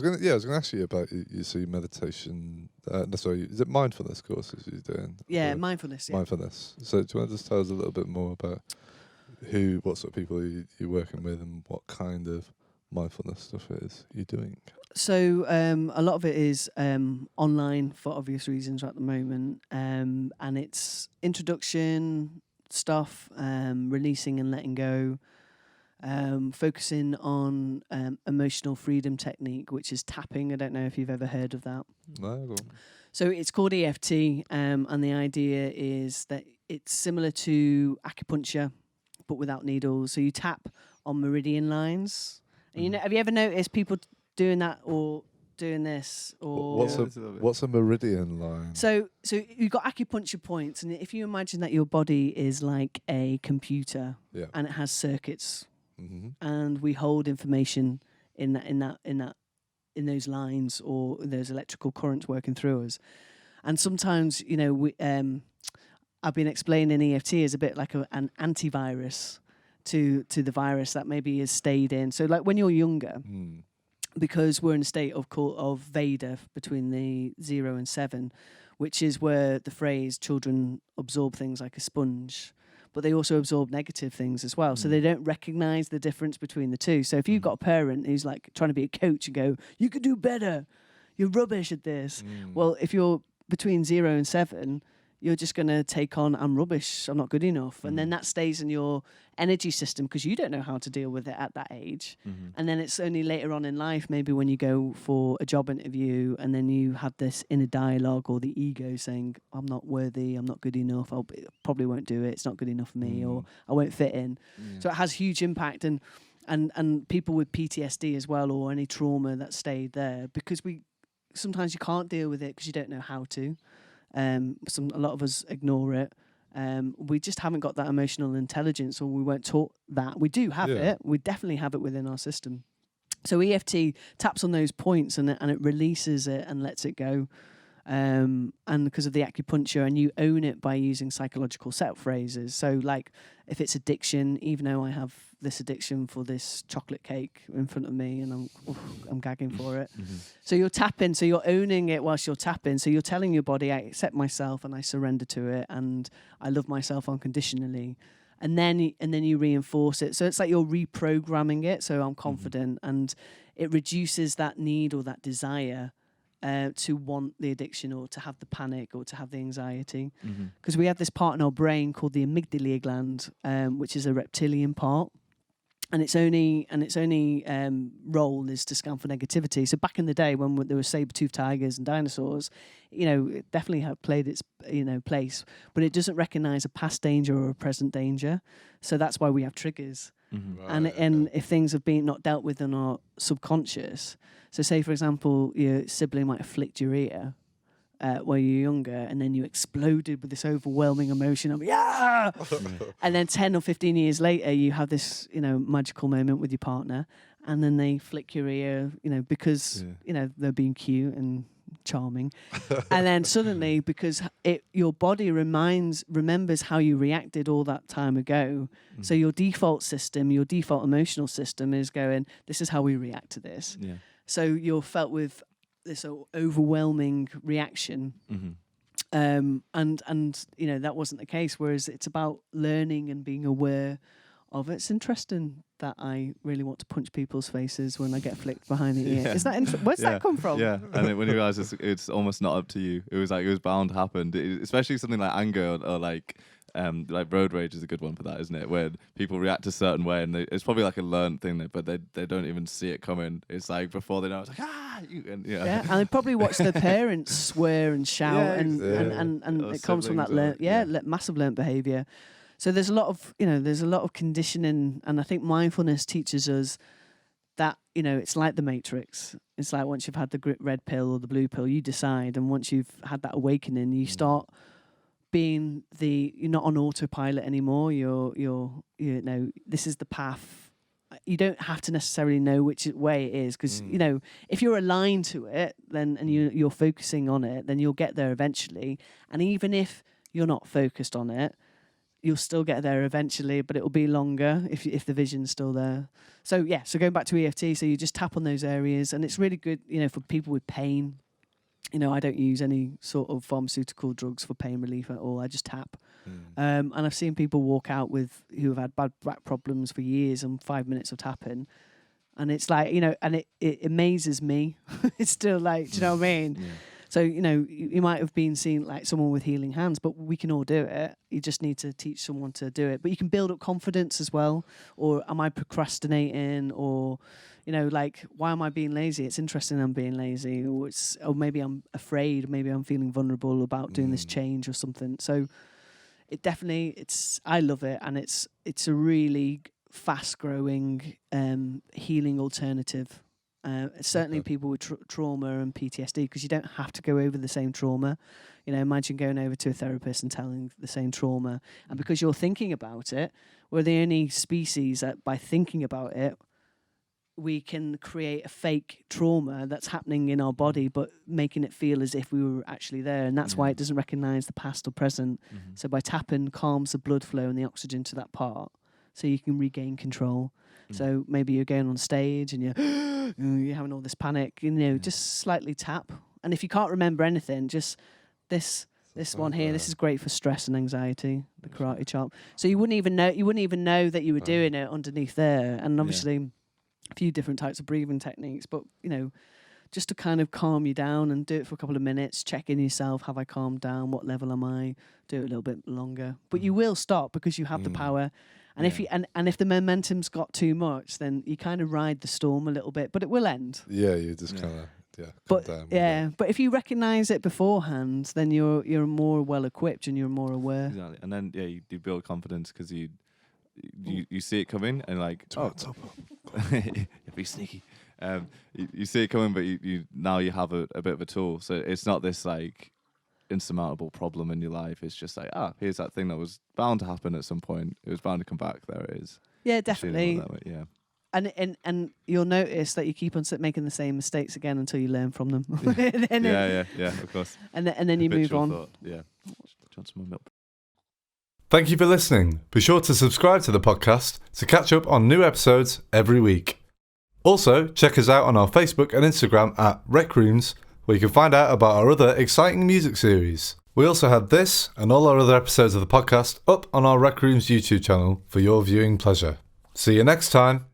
I was gonna ask you about you see meditation. Sorry, is it mindfulness courses you're doing? Yeah, mindfulness. Yeah. Mindfulness. So do you want to just tell us a little bit more about what sort of people you're working with, and what kind of mindfulness stuff it is you're doing? So a lot of it is online for obvious reasons at the moment, and it's introduction stuff, releasing and letting go, focusing on emotional freedom technique, which is tapping. I don't know if you've ever heard of that. No, go on. So it's called EFT, and the idea is that it's similar to acupuncture, but without needles. So you tap on meridian lines. And you know, have you ever noticed people doing that or doing this? Or What's a meridian line? So you've got acupuncture points, and if you imagine that your body is like a computer, and it has circuits, and we hold information in those lines or those electrical currents working through us. And sometimes, you know, I've been explaining EFT as a bit like an antivirus to the virus that maybe has stayed in. So like when you're younger, because we're in a state of Veda between the 0 and 7, which is where the phrase children absorb things like a sponge, but they also absorb negative things as well. So they don't recognize the difference between the two. So if you've got a parent who's like trying to be a coach and go, you could do better, you're rubbish at this. Well, if you're between 0 and 7, you're just going to take on, I'm rubbish, I'm not good enough. And then that stays in your energy system because you don't know how to deal with it at that age. And then it's only later on in life, maybe when you go for a job interview and then you have this inner dialogue or the ego saying, I'm not worthy, I'm not good enough, I probably won't do it, it's not good enough for me, or I won't fit in. So it has huge impact. And people with PTSD as well, or any trauma that stayed there, because sometimes you can't deal with it because you don't know how to. A lot of us ignore it. We just haven't got that emotional intelligence, or we weren't taught that. We do have it. We definitely have it within our system. So EFT taps on those points and it releases it and lets it go. And because of the acupuncture, and you own it by using psychological set phrases. So like if it's addiction, even though I have this addiction for this chocolate cake in front of me and I'm gagging for it. So you're tapping, so you're owning it whilst you're tapping. So you're telling your body, I accept myself and I surrender to it and I love myself unconditionally. And then you reinforce it. So it's like you're reprogramming it. So I'm confident, and it reduces that need or that desire to want the addiction or to have the panic or to have the anxiety. Because we have this part in our brain called the amygdala gland, which is a reptilian part. And its only role is to scan for negativity. So back in the day when there were saber-toothed tigers and dinosaurs, you know, it definitely had played its place, but it doesn't recognize a past danger or a present danger. So that's why we have triggers. And if things have been not dealt with in our subconscious, so say for example your sibling might have flicked your ear while you're younger, and then you exploded with this overwhelming emotion of yeah, and then 10 or 15 years later you have this magical moment with your partner, and then they flick your ear because they're being cute and charming, and then suddenly because your body remembers how you reacted all that time ago, so your default emotional system is going, this is how we react to this. So you're felt with this overwhelming reaction, and that wasn't the case. Whereas it's about learning and being aware of it. It's interesting that I really want to punch people's faces when I get flicked behind the ear. Is that where's that come from? Yeah, and then when you realise it's almost not up to you, it was bound to happen. Especially something like anger or like road rage is a good one for that, isn't it? Where people react a certain way, and it's probably like a learned thing, but they don't even see it coming. It's like before they know, it's like and they probably watch their parents swear and shout, and it comes from that massive learned behaviour. So there's a lot of conditioning, and I think mindfulness teaches us that it's like the Matrix. It's like once you've had the red pill or the blue pill, you decide, and once you've had that awakening, you start being you're not on autopilot anymore. You're this is the path. You don't have to necessarily know which way it is, because if you're aligned to it, then and you're focusing on it, then you'll get there eventually. And even if you're not focused on it, you'll still get there eventually, but it'll be longer if the vision's still there. So going back to EFT, so you just tap on those areas, and it's really good, for people with pain. I don't use any sort of pharmaceutical drugs for pain relief at all. I just tap. And I've seen people walk out who have had bad back problems for years on 5 minutes of tapping. And it's like, and it amazes me. It's still like, do you know what I mean? Yeah. So, you might have been seeing like someone with healing hands, but we can all do it. You just need to teach someone to do it. But you can build up confidence as well. Or am I procrastinating? Or, like, why am I being lazy? It's interesting I'm being lazy. Or maybe I'm afraid. Maybe I'm feeling vulnerable about doing this change or something. So it definitely, I love it. And it's a really fast-growing healing alternative. Certainly people with trauma and PTSD, because you don't have to go over the same trauma. Imagine going over to a therapist and telling the same trauma. And because you're thinking about it, we're the only species that by thinking about it, we can create a fake trauma that's happening in our body, but making it feel as if we were actually there. And that's why it doesn't recognize the past or present. So by tapping, calms the blood flow and the oxygen to that part, so you can regain control. So maybe you're going on stage and you're having all this panic, just slightly tap. And if you can't remember anything, just this one here, this is great for stress and anxiety, the karate chop. So you wouldn't even know that you were doing it underneath there. And obviously a few different types of breathing techniques, but just to kind of calm you down and do it for a couple of minutes, check in yourself, have I calmed down? What level am I? Do it a little bit longer. But you will stop because you have the power. And if the momentum's got too much, then you kind of ride the storm a little bit, but it will end. Yeah, you just kind of calm down. But if you recognise it beforehand, then you're more well equipped and you're more aware. Exactly, and then you build confidence because you see it coming and like be sneaky. You see it coming, but you now you have a bit of a tool, so it's not this like insurmountable problem in your life. It's just like, here's that thing that was bound to happen at some point. It was bound to come back. There it is. Yeah, definitely. Yeah. And you'll notice that you keep on making the same mistakes again until you learn from them. Yeah, of course. And then you move on. Thought. Yeah. Thank you for listening. Be sure to subscribe to the podcast to catch up on new episodes every week. Also, check us out on our Facebook and Instagram at RecRooms, where you can find out about our other exciting music series. We also have this and all our other episodes of the podcast up on our RecRooms YouTube channel for your viewing pleasure. See you next time.